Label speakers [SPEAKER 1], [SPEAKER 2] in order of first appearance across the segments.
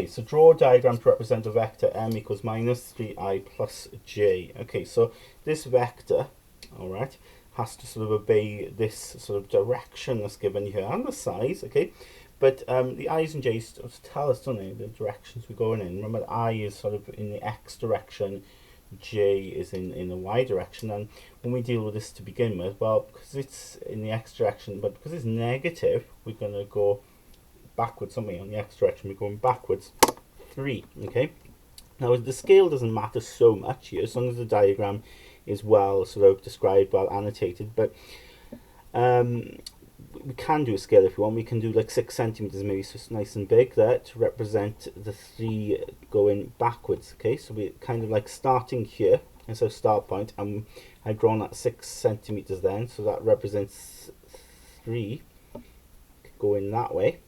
[SPEAKER 1] So draw a diagram to represent a vector m equals minus 3i plus j. Okay, so this vector, all right, has to sort of obey this sort of direction that's given here and the size, okay? But the i's and j's tell us, don't they, the directions we're going in. Remember, I is sort of in the x direction, j is in the y direction. And when we deal with this to begin with, well, because it's in the x direction, but because it's negative, we're going to go backwards, something on the x direction, we're going backwards 3, okay? Now the scale doesn't matter so much here, as long as the diagram is well sort of described, well annotated, but we can do a scale if we want. We can do like 6 centimeters maybe, so it's nice and big there to represent the 3 going backwards, okay? So we're kind of like starting here as our start point, and I've drawn that 6 centimeters then, so that represents 3 going that way.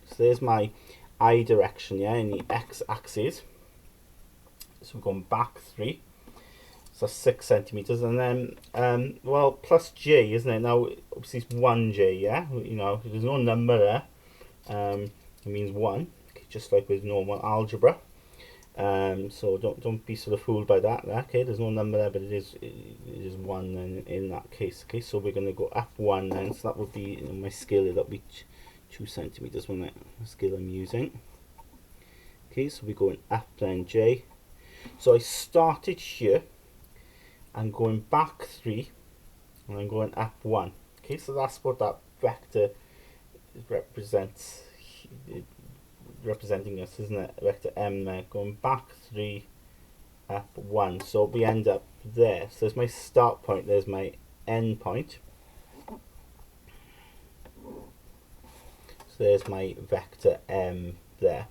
[SPEAKER 1] So there's my I direction, yeah, in the x-axis. So we're going back 3. So that's 6 centimeters, and then well, plus j, isn't it? Now obviously it's 1j, yeah. You know, there's no number there. It means 1, okay, just like with normal algebra. So don't be sort of fooled by that. Okay, there's no number there, but it is 1 then in that case. Okay, so we're going to go up 1 then. So that would be, in my scale, that'll be 2 centimeters when the scale I'm using. Okay, so we're going up then j. So I started here and going back 3 and I'm going up 1. Okay, so that's what that vector represents, representing us, isn't it? Vector m there, going back 3, up 1. So we end up there. So there's my start point, there's my end point. So there's my vector m there.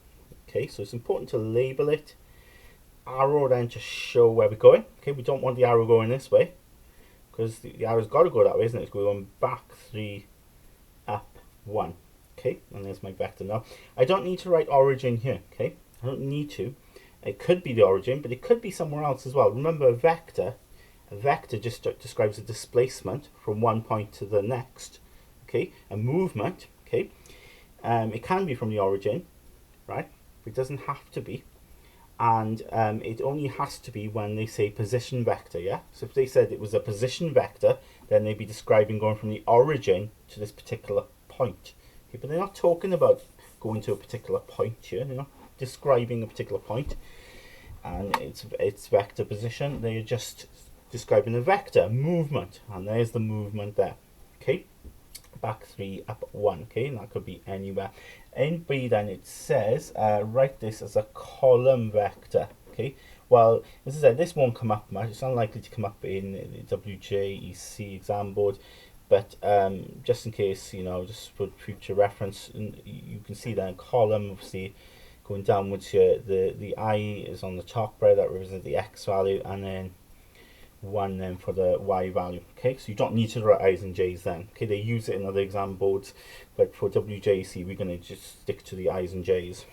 [SPEAKER 1] Okay, so it's important to label it. Arrow then to show where we're going. Okay, we don't want the arrow going this way, because the arrow's got to go that way, isn't it? It's going back 3, up 1. Okay, and there's my vector. Now I don't need to write origin here. Okay, I don't need to. It could be the origin, but it could be somewhere else as well. Remember, a vector just describes a displacement from one point to the next. Okay, a movement. Okay, it can be from the origin, right? But it doesn't have to be. And it only has to be when they say position vector, yeah? So if they said it was a position vector, then they'd be describing going from the origin to this particular point. Okay, but they're not talking about going to a particular point here, they're not describing a particular point, and it's vector position. They're just describing a vector, movement, and there's the movement there. Okay, back 3, up 1, okay, and that could be anywhere. In B then it says, write this as a column vector, okay. Well, as I said, this won't come up much. It's unlikely to come up in the WJEC exam board, but just in case, you know, just for future reference, you can see that in column, obviously, going downwards here, the I is on the top right, that represents the X value, and then 1 then for the Y value. Okay, so you don't need to write I's and J's then. Okay, they use it in other exam boards, but for WJEC we're going to just stick to the I's and J's.